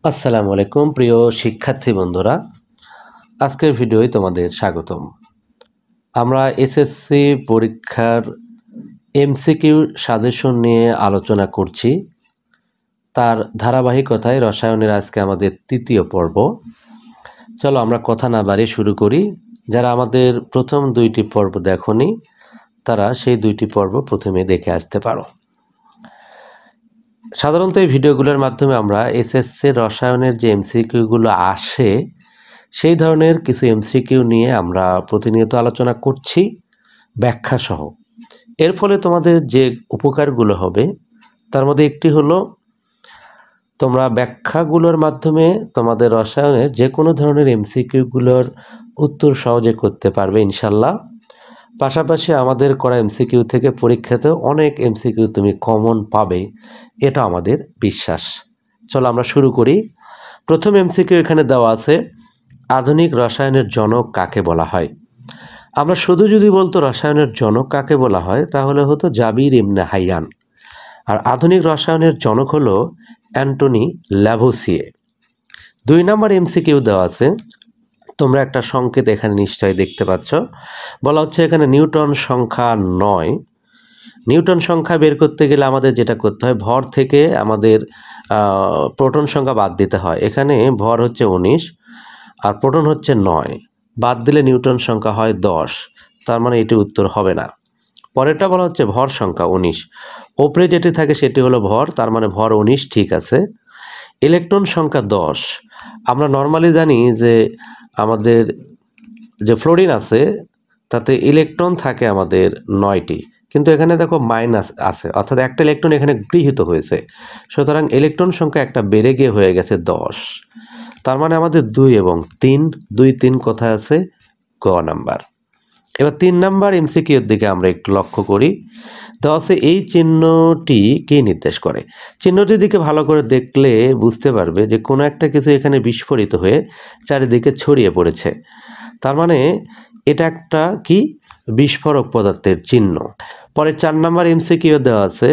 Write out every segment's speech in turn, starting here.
আসসালামু আলাইকুম প্রিয় শিক্ষার্থী বন্ধুরা, আজকের ভিডিওয় তোমাদের স্বাগতম। আমরা এসএসসি পরীক্ষার এমসিকিউ সাজেশন নিয়ে আলোচনা করছি। তার ধারাবাহিকতায় রসায়নের আজকে আমাদের তৃতীয় পর্ব। চলো আমরা কথা না বাড়িয়ে শুরু করি। যারা আমাদের প্রথম দুইটি পর্ব দেখোনি তারা সেই দুইটি পর্ব প্রথমে দেখে আসতে পারো। সাধারণত এই ভিডিওগুলোর মাধ্যমে আমরা এসএসসি রসায়নের যে এমসিকিউগুলো আসে সেই ধরনের কিছু এমসিকিউ নিয়ে আমরা প্রতিনিয়ত আলোচনা করছি ব্যাখ্যা সহ। এর ফলে তোমাদের যে উপকারগুলো হবে তার মধ্যে একটি হলো তোমরা ব্যাখ্যাগুলোর মাধ্যমে তোমাদের রসায়নের যে কোনো ধরনের এমসিকিউগুলোর উত্তর সহজে করতে পারবে ইনশাল্লাহ। পাশাপাশি আমাদের করা এমসিকিউ থেকে পরীক্ষাতেও অনেক এমসিকিউ তুমি কমন পাবে, এটা আমাদের বিশ্বাস। চলো আমরা শুরু করি। প্রথম এমসিকিউ এখানে দেওয়া আছে, আধুনিক রসায়নের জনক কাকে বলা হয়? আমরা শুধু যদি বলতো রসায়নের জনক কাকে বলা হয় তাহলে হতো জাবির ইবনে হাইয়ান, আর আধুনিক রসায়নের জনক হলো অ্যান্টনি ল্যাভোসিয়ে। 2 নম্বর এমসিকিউ দেওয়া আছে, তোমরা একটা সংকেত এখানে নিশ্চয়ই দেখতে পাচ্ছ। বলা হচ্ছে এখানে নিউটন সংখ্যা 9। নিউটন সংখ্যা বের করতে গেলে আমাদের যেটা করতে হয়, ভর থেকে আমাদের প্রোটন সংখ্যা বাদ দিতে হয়। এখানে ভর হচ্ছে 19 আর প্রোটন হচ্ছে 9, বাদ দিলে নিউটন সংখ্যা হয় 10, তার মানে এটি উত্তর হবে না। পরেরটা বলা হচ্ছে ভর সংখ্যা 19, ওপরে যেটি থাকে সেটি হলো ভর, তার মানে ভর 19 ঠিক আছে। ইলেকট্রন সংখ্যা 10, আমরা নর্মালি জানি যে আমাদের যে ফ্লোরিন আছে তাতে ইলেকট্রন থাকে আমাদের 9টি, কিন্তু এখানে দেখো মাইনাস আছে, অর্থাৎ একটা ইলেকট্রন এখানে গৃহীত হয়েছে, সুতরাং ইলেকট্রন সংখ্যা একটা বেড়ে গিয়ে হয়ে গেছে 10। তার মানে আমাদের 2 এবং 3, 2, 3 কোথায় আছে? গ নাম্বার। এবার 3 নাম্বার এমসিকিউর দিকে আমরা একটু লক্ষ্য করি। তো আছে এই চিহ্নটি কি নির্দেশ করে? চিহ্নটির দিকে ভালো করে দেখলে বুঝতে পারবে যে কোনো একটা কিছু এখানে বিস্ফোরিত হয়ে চারিদিকে ছড়িয়ে পড়েছে, তার মানে এটা একটা কি বিস্ফোরক পদার্থের চিহ্ন। পরে 4 নাম্বার এমসিকিউ দেওয়া আছে,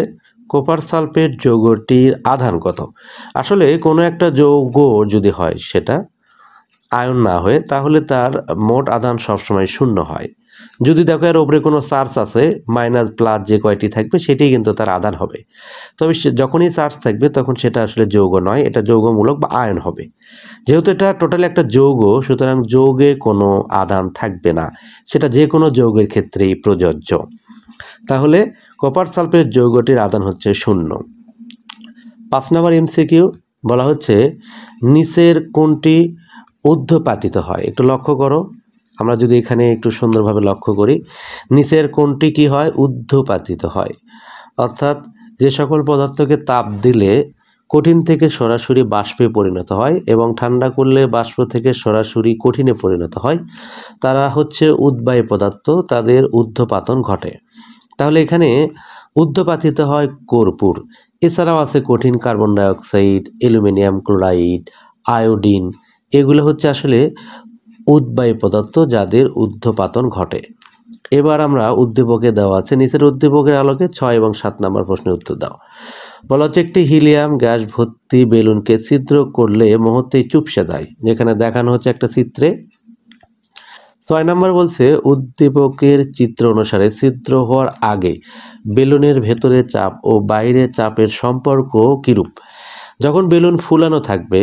কপার সালফেট যৌগটির আধান কত? আসলে কোনো একটা যৌগ যদি হয় সেটা আয়ন না হয়ে তাহলে তার মোট আধান সবসময় শূন্য হয়। যদি দেখো এর উপরে কোনো চার্জ আছে, মাইনাস প্লাস যে কয়টি থাকবে সেটাই কিন্তু তার আধান হবে। তবে যখনই চার্জ থাকবে তখন সেটা আসলে যৌগ নয়, এটা যৌগমূলক বা আয়ন হবে। যেহেতু এটা টোটালি একটা যৌগ, সুতরাং যৌগে কোনো আধান থাকবে না, সেটা যে কোনো যৌগের ক্ষেত্রেই প্রযোজ্য। তাহলে কপার সালফেট যৌগটির আধান হচ্ছে 0। 5 নম্বর এমসিকিউ বলা হচ্ছে নিচের কোনটি ঊর্ধ্বপাতিত হয়? একটু লক্ষ্য করো, আমরা যদি এখানে একটু সুন্দরভাবে লক্ষ্য করি, নিচের কোনটি কি হয়? ঊর্ধ্বপাতিত হয়। অর্থাৎ যে সকল পদার্থকে তাপ দিলে কঠিন থেকে সরাসরি বাষ্পে পরিণত হয় এবং ঠান্ডা করলে বাষ্প থেকে সরাসরি কঠিনে পরিণত হয়, তারা হচ্ছে উদ্বায়ী পদার্থ, তাদের ঊর্ধ্বপাতন ঘটে। তাহলে এখানে ঊর্ধ্বপাতিত হয় কর্পূর। এছাড়াও আছে কঠিন carbon dioxide, aluminium chloride, iodine, এগুলো হচ্ছে আসলে উদ্বায়ী পদার্থ যাদের ঊর্ধ্বপাতন ঘটে। এবার আমরা উদ্দীপকে দেওয়া আছে, নিচের উদ্দীপকের আলোকে 6 এবং 7 নম্বর প্রশ্নের উত্তর দাও। বলা হচ্ছে একটি হিলিয়াম গ্যাস ভর্তি বেলুনকে ছিদ্র করলে মুহূর্তেই চুপসে যায়, যেখানে দেখানো হচ্ছে একটা চিত্রে। 6 নম্বর বলছে উদ্দীপকের চিত্র অনুসারে ছিদ্র হওয়ার আগে বেলুনের ভেতরে চাপ ও বাইরে চাপের সম্পর্ক কিরূপ? যখন বেলুন ফুলানো থাকবে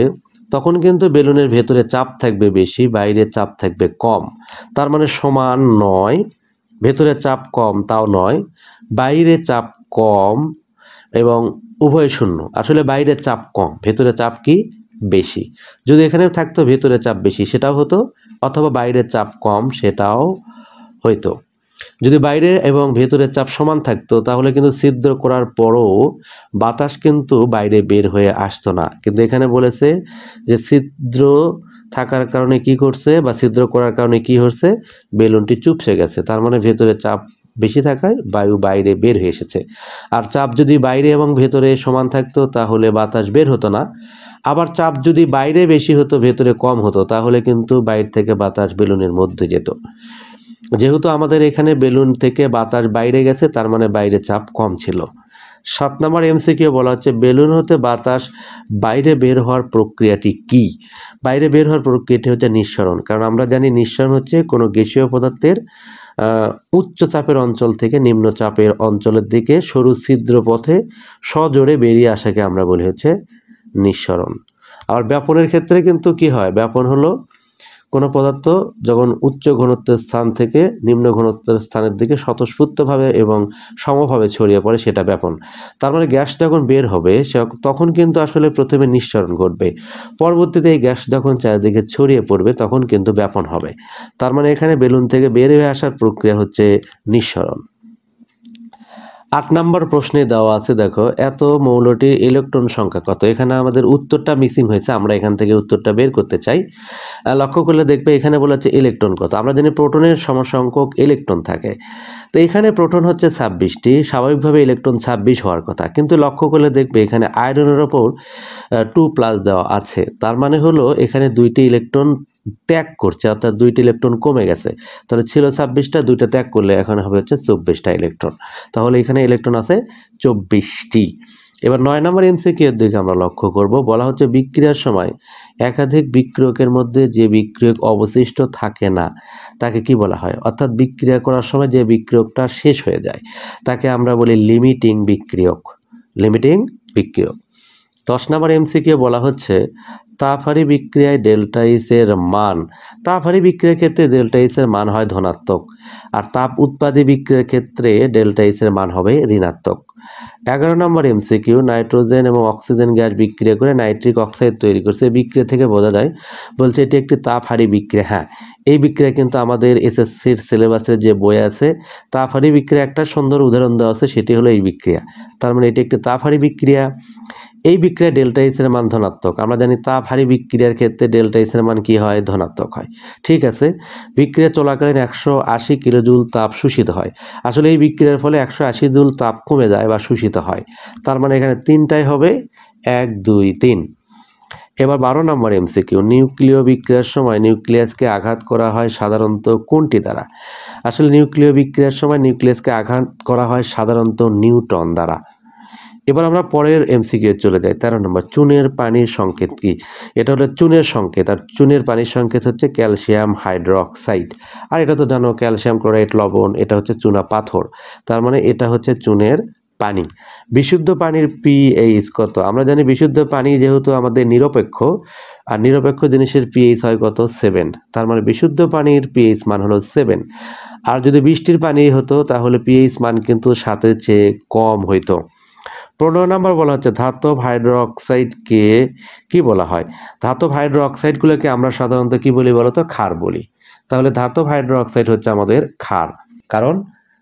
তখন কিন্তু বেলুনের ভেতরে চাপ থাকবে বেশি, বাইরে চাপ থাকবে কম, তার মানে সমান নয়। ভেতরে চাপ কম তাও নয়, বাইরে চাপ কম এবং উভয় শূন্য। আসলে বাইরে চাপ কম, ভেতরে চাপ কি বেশি। যদি এখানে থাকতো ভেতরে চাপ বেশি সেটাও হতো, অথবা বাইরে চাপ কম সেটাও হইতো। যদি বাইরে এবং ভেতরের চাপ সমান থাকতো তাহলে কিন্তু ছিদ্র করার পরও বাতাস কিন্তু বাইরে বের হয়ে আসতো না, কিন্তু এখানে বলেছে যে ছিদ্র থাকার কারণে কি করছে, বা ছিদ্র করার কারণে কি হচ্ছে, বেলুনটি চুপসে গেছে, তার মানে ভেতরে চাপ বেশি থাকায় বায়ু বাইরে বের হয়ে এসেছে। আর চাপ যদি বাইরে এবং ভেতরে সমান থাকতো তাহলে বাতাস বের হতো না। আবার চাপ যদি বাইরে বেশি হতো ভেতরে কম হতো তাহলে কিন্তু বাইরে থেকে বাতাস বেলুনের মধ্যে যেত। যেহেতু আমাদের এখানে বেলুন থেকে বাতাস বাইরে গেছে তার মানে বাইরে চাপ কম ছিল, 7 নম্বর এমসিকিউ বলা হচ্ছে বেলুন হতে বাতাস বাইরে বের হওয়ার প্রক্রিয়াটি কি? বাইরে বের হওয়ার প্রক্রিয়াটি হচ্ছে নিঃসরণ। কারণ আমরা জানি নিঃসরণ হচ্ছে কোনো গ্যাসীয় পদার্থের উচ্চ চাপের অঞ্চল থেকে নিম্ন চাপের অঞ্চলের দিকে সরু ছিদ্র পথে সজোরে বেরিয়ে আসাকে আমরা বলি হচ্ছে নিঃসরণ। আবার ব্যাপনের ক্ষেত্রে কিন্তু কি হয়? ব্যাপন হলো কোনো পদার্থ যখন উচ্চ ঘনত্বের স্থান থেকে নিম্ন ঘনত্বের স্থানের দিকে স্বতঃস্ফূর্তভাবে এবং সমভাবে ছড়িয়ে পড়ে, সেটা ব্যাপন। তার মানে গ্যাস যখন বের হবে তখন কিন্তু আসলে প্রথমে নিঃসরণ ঘটবে, পরবর্তীতে এই গ্যাস যখন চারিদিকে ছড়িয়ে পড়বে তখন কিন্তু ব্যাপন হবে। তার মানে এখানে বেলুন থেকে বের হয়ে আসার প্রক্রিয়া হচ্ছে নিঃসরণ। 8 নম্বর প্রশ্নে দেওয়া আছে, দেখো এত মৌলটির ইলেকট্রন সংখ্যা কত? এখানে আমাদের উত্তরটা মিসিং হয়েছে, আমরা এখান থেকে উত্তরটা বের করতে চাই। লক্ষ্য করলে দেখবে এখানে বলা হচ্ছে ইলেকট্রন কত। আমরা জানি প্রোটনের সমসংখ্যক ইলেকট্রন থাকে, তো এখানে প্রোটন হচ্ছে 26টি, স্বাভাবিকভাবে ইলেকট্রন 26 হওয়ার কথা, কিন্তু লক্ষ্য করলে দেখবে এখানে আয়রনের ওপর 2+ দেওয়া আছে। তার মানে হলো এখানে 2টি ইলেকট্রন ত্যাগ করছে, অর্থাৎ 2টি ইলেকট্রন কমে গেছে। তাহলে ছিল 26টা, 2টা ত্যাগ করলে এখন হবে হচ্ছে 24টা ইলেকট্রন। তাহলে এখানে ইলেকট্রন আছে 24টি। এবার 9 নম্বর এমসিকিউ এর দিকে আমরা লক্ষ্য করব। বলা হচ্ছে বিক্রিয়ার সময় একাধিক বিক্রিয়কের মধ্যে যে বিক্রিয়ক অবশিষ্ট থাকে না তাকে কি বলা হয়? অর্থাৎ বিক্রিয়া করার সময় যে বিক্রিয়কটা শেষ হয়ে যায় তাকে আমরা বলি লিমিটিং বিক্রিয়ক। লিমিটিং বিক্রিয়ক। 10 নম্বর এমসিকিউ বলা হচ্ছে তাপহারী বিক্রিয়ায় ডেল্টা এইচ এর মান, তাপহারী বিক্রিয়ার ক্ষেত্রে ডেল্টা এইচ এর মান হয় ধনাত্মক, আর তাপ উৎপাদী বিক্রিয়ার ক্ষেত্রে ডেল্টা এইচ এর মান হবে ঋণাত্মক। 11 নম্বর এমসিকিউ নাইট্রোজেন এবং অক্সিজেন গ্যাস বিক্রিয়া করে নাইট্রিক অক্সাইড তৈরি করছে। এই বিক্রিয়া থেকে বোঝা যায়, বলছে এটি একটি তাপহারী বিক্রিয়া। হ্যাঁ, এই বিক্রিয়া কিন্তু আমাদের এসএসসির সিলেবাসের যে বই আছে তাপহারী বিক্রিয়া একটা সুন্দর উদাহরণ দেওয়া আছে, সেটি হলো এই বিক্রিয়া। তার মানে এটি একটি তাপহারী বিক্রিয়া। এই বিক্রিয়া ডেল্টা এইচ এর মান ধনাত্মক। আমরা জানি তাপহারী বিক্রিয়ার ক্ষেত্রে ডেল্টা এইচ এর মান কি হয়? ধনাত্মক হয়। ঠিক আছে, বিক্রিয়া চলাকালীন 180 কিলোজুল তাপ শোষিত হয়। আসলে এই বিক্রিয়ার ফলে 180 জুল তাপ কমে যায় বা শোষিত হয়। তার মানে এখানে তিনটাই হবে 1, 2, 3। এবার 12 নম্বর এমসিকিউ নিউক্লিয় বিক্রিয়ার সময় নিউক্লিয়াসকে আঘাত করা হয় সাধারণত কোনটি দ্বারা? আসলে নিউক্লিয় বিক্রিয়ার সময় নিউক্লিয়াসকে আঘাত করা হয় সাধারণত নিউট্রন দ্বারা। এবার আমরা পরের এমসিকিউ চলে যাই। 13 নম্বর চুনের পানির সংকেত কি? এটা হলো চুনের সংকেত, আর চুনের পানির সংকেত হচ্ছে ক্যালসিয়াম হাইড্রোক্সাইড। আর এটা তো জানো ক্যালসিয়াম ক্লোরাইড লবণ, এটা হচ্ছে চুনা পাথর। তার মানে এটা হচ্ছে চুনের পানি। বিশুদ্ধ পানির পিএইচ কত? আমরা জানি বিশুদ্ধ পানি যেহেতু আমাদের নিরপেক্ষ, আর নিরপেক্ষ জিনিসের পিএইচ হয় কত? 7। তার মানে বিশুদ্ধ পানির পিএইচ মান হলো 7। আর যদি বৃষ্টির পানি হতো তাহলে পিএইচ মান কিন্তু 7-এর চেয়ে কম হইতো। 15 নম্বর বলা হচ্ছে ধাতব হাইড্রোক্সাইডকে কি বলা হয়? ধাতব হাইড্রোক্সাইডগুলোকে আমরা সাধারণত কি বলি বলতো? ক্ষার বলি। তাহলে ধাতব হাইড্রোক্সাইড হচ্ছে আমাদের ক্ষার, কারণ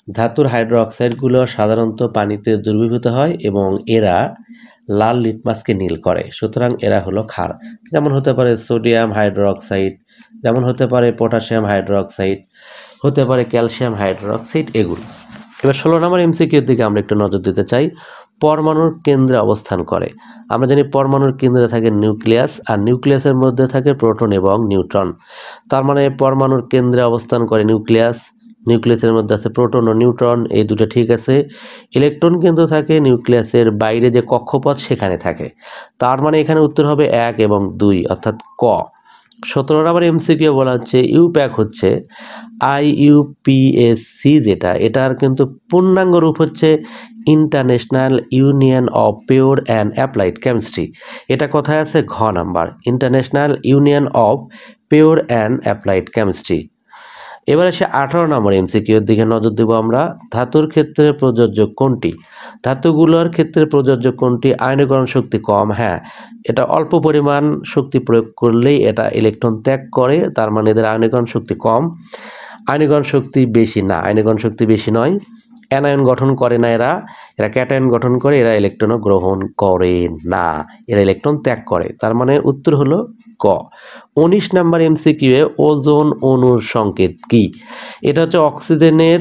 ধাতুর হাইড্রোক্সাইডগুলো সাধারণত পানিতে দ্রবীভূত হয় এবং এরা লাল লিটমাসকে নীল করে, সুতরাং এরা হলো ক্ষার। যেমন হতে পারে সোডিয়াম হাইড্রোক্সাইড, যেমন হতে পারে পটাশিয়াম হাইড্রোক্সাইড, হতে পারে ক্যালসিয়াম হাইড্রোক্সাইড, এগুলো। এবার 16 নম্বর এমসিকিউর দিকে আমরা একটু নজর দিতে চাই। পরমাণুর কেন্দ্রে অবস্থান করে। আমরা জানি পরমাণুর কেন্দ্রে থাকে নিউক্লিয়াস, আর নিউক্লিয়াসের মধ্যে থাকে প্রোটন এবং নিউট্রন। তার মানে পরমাণুর কেন্দ্রে অবস্থান করে নিউক্লিয়াস, নিউক্লিয়াসের মধ্যে আছে প্রোটন ও নিউট্রন, এই দুটো ঠিক আছে। ইলেকট্রন কিন্তু থাকে নিউক্লিয়াসের বাইরে যে কক্ষপথ সেখানে থাকে। তার মানে এখানে উত্তর হবে 1 এবং 2, অর্থাৎ ক। 17 নম্বর এমসিকিউ বলা হচ্ছে ইউপ্যাক হচ্ছে IUPAC, যেটা এটার কিন্তু পূর্ণাঙ্গ রূপ হচ্ছে international union of pure and applied chemistry. এটা কোথায় আছে? ঘ number, international union of pure and applied chemistry. এবার এসে 18 নম্বর এমসিকিউর দিকে নজর দেব আমরা। ধাতুর ক্ষেত্রে প্রযোজ্য কোনটি? ধাতুগুলোর ক্ষেত্রে প্রযোজ্য কোনটি? আয়নীকরণ শক্তি কম। হ্যাঁ, এটা অল্প পরিমাণ শক্তি প্রয়োগ করলেই এটা ইলেকট্রন ত্যাগ করে, তার মানে এদের আয়নীকরণ শক্তি কম। আয়নীকরণ শক্তি বেশি না, আয়নীকরণ শক্তি বেশি নয়। অ্যানায়ন গঠন করে না এরা, এরা ক্যাটায়ন গঠন করে, এরা ইলেকট্রনও গ্রহণ করে না, এরা ইলেকট্রন ত্যাগ করে। তার মানে উত্তর হলো ক। 19 নাম্বার এমসিকিউ এ ওজোন অণুর সংকেত কি? এটা হচ্ছে অক্সিজেনের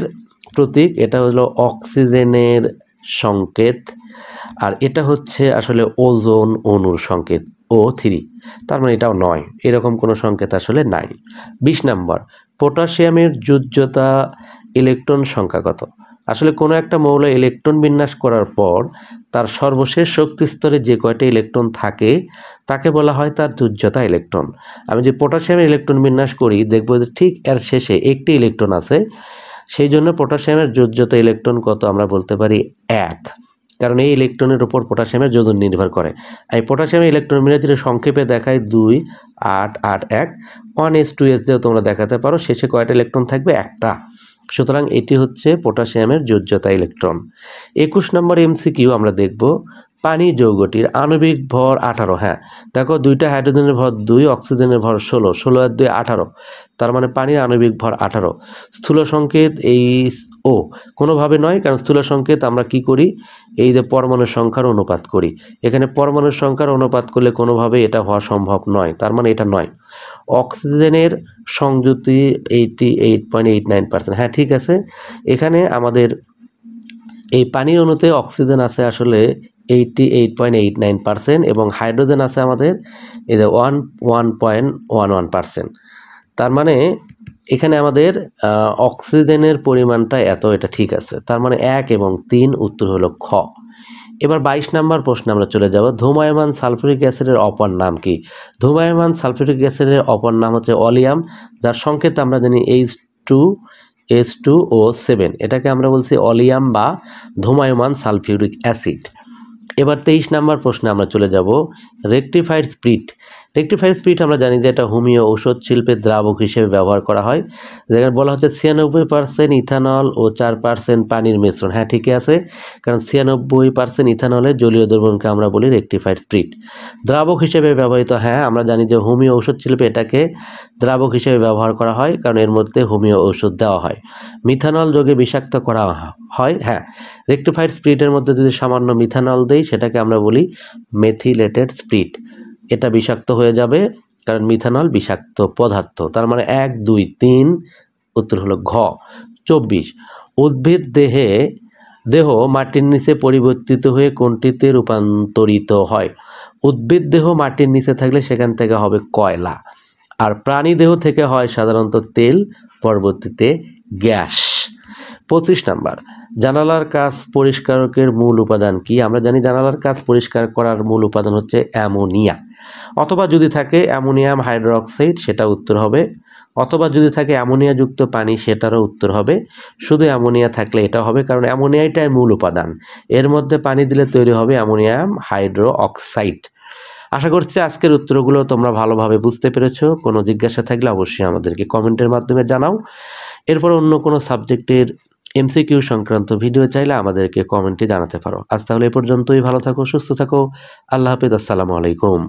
প্রতীক, এটা হলো অক্সিজেনের সংকেত, আর এটা হচ্ছে আসলে ওজোন অণুর সংকেত O3। তার মানে এটাও নয়, এরকম কোনো সংকেত আসলে নাই। 20 নাম্বার পটাশিয়ামের যোজ্যতা ইলেকট্রন সংখ্যা কত? আসলে কোনো একটা মৌল ইলেকট্রন বিন্যাস করার পর তার সর্বশেষ শক্তি স্তরে যে কয়টা ইলেকট্রন থাকে তাকে বলা হয় তার যোজ্যতা ইলেকট্রন। আমি যে পটাশিয়ামের ইলেকট্রন বিন্যাস করি দেখব যে ঠিক এর শেষে একটি ইলেকট্রন আছে, সেই জন্য পটাশিয়ামের যোজ্যতা ইলেকট্রন কত আমরা বলতে পারি 1, কারণ এই ইলেকট্রনের উপর পটাশিয়ামের যোজন নির্ভর করে। এই পটাশিয়ামের ইলেকট্রন বিন্যাস যদি সংক্ষেপে দেখায় 2 8 8 1 1s2s দিয়েও তোমরা দেখাতে পারো, শেষে কয়টা ইলেকট্রন থাকবে? একটা। সুতরাং এটি হচ্ছে পটাশিয়ামের যোজ্যতা ইলেকট্রন। 21 নম্বর MCQ আমরা দেখব পানি যৌগটির আণবিক ভর 18। হ্যাঁ দেখো, দুইটা হাইড্রোজেনের ভর 2, অক্সিজেনের ভর 16, 16 আর 2 18, তার মানে পানির আণবিক ভর 18। স্থূল সংকেত HO কোনোভাবে নয়, কারণ স্থূল সংকেত আমরা কি করি, এই যে পরমাণুর সংখ্যার অনুপাত করি, এখানে পরমাণুর সংখ্যার অনুপাত করলে কোনোভাবে এটা হওয়া সম্ভব নয়, তার মানে এটা নয়। অক্সিজেনের সংযুতি 88.89%। হ্যাঁ ঠিক আছে, এখানে আমাদের এই পানির অণুতে অক্সিজেন আছে আসলে 88.89% এবং হাইড্রোজেন আছে আমাদের এই যে 1.11%। তার মানে এখানে আমাদের অক্সিজেনের পরিমাণটা এত, এটা ঠিক আছে, তার মানে 1 এবং 3 উত্তর হলো খ। এবার 22 নম্বর প্রশ্নে আমরা চলে যাব, ধূমায়মান সালফিউরিক অ্যাসিডের অপর নাম কি? ধূমায়মান সালফিউরিক অ্যাসিডের অপর নাম হচ্ছে অলিয়াম, যার সংকেত আমরা জানি H2S2O7, এটাকে আমরা বলছি অলিয়াম বা ধূমায়মান সালফিউরিক অ্যাসিড। এবার 23 নম্বর প্রশ্নে আমরা চলে যাব, রেকটিফাইড স্পিরিট। রেকটিফাইড স্পিরিট আমরা জানি যে এটা হোমিও ঔষধ শিল্পে দ্রাবক হিসেবে ব্যবহার করা হয়, যেখানে বলা হচ্ছে 96% ইথানল ও 4% পানির মিশ্রণ। হ্যাঁ ঠিকই আছে, কারণ 96% ইথানলের জলীয় দ্রবণকে আমরা বলি রেকটিফাইড স্পিরিট। দ্রাবক হিসেবে ব্যবহৃত, হ্যাঁ আমরা জানি যে হোমিও ঔষধ শিল্পে এটাকে দ্রাবক হিসেবে ব্যবহার করা হয়, কারণ এর মধ্যে হোমিও ঔষধ দেওয়া হয়। মিথানল যোগে বিষাক্ত করা হয়, হ্যাঁ রেকটিফাইড স্পিরিটের মধ্যে যদি সামান্য মিথানল দেই সেটাকে আমরা বলি মেথিলেটেড স্পিরিট, এটা বিষাক্ত হয়ে যাবে কারণ মিথানল বিষাক্ত পদার্থ। তার মানে 1 2 3 উত্তর হলো ঘ। 24 উদ্ভিদ দেহ মাটির নিচে পরিবর্তিত হয়ে কোনটিতে রূপান্তরিত হয়? উদ্ভিদ দেহ মাটির নিচে থাকলে সেখান থেকে হবে কয়লা, আর প্রাণী দেহ থেকে হয় সাধারণত তেল, পরবর্তীতে গ্যাস। 25 নাম্বার, জানালার কাঁচ পরিষ্কারকের মূল উপাদান কি? আমরা জানি জানালার কাঁচ পরিষ্কার করার মূল উপাদান হচ্ছে অ্যামোনিয়া, অথবা যদি থাকে অ্যামোনিয়াম হাইড্রোক্সাইড সেটা উত্তর হবে, অথবা যদি থাকে অ্যামোনিয়াযুক্ত পানি সেটারও উত্তর হবে। শুধু অ্যামোনিয়া থাকলে এটা হবে, কারণ অ্যামোনিয়াটাই মূল উপাদান, এর মধ্যে পানি দিলে তৈরি হবে অ্যামোনিয়াম হাইড্রোক্সাইড। আশা করছি আজকের উত্তরগুলো তোমরা ভালোভাবে বুঝতে পেরেছো। কোনো জিজ্ঞাসা থাকলে অবশ্যই আমাদেরকে কমেন্টের মাধ্যমে জানাও। এরপর অন্য কোনো সাবজেক্টের MCQ সংক্রান্ত ভিডিও চাইলে আমাদেরকে কমেন্টে জানাতে পারো। আজ তাহলে এ পর্যন্তই, ভালো থাকো, সুস্থ থাকো, আল্লাহ হাফেজ, আসসালামু আলাইকুম।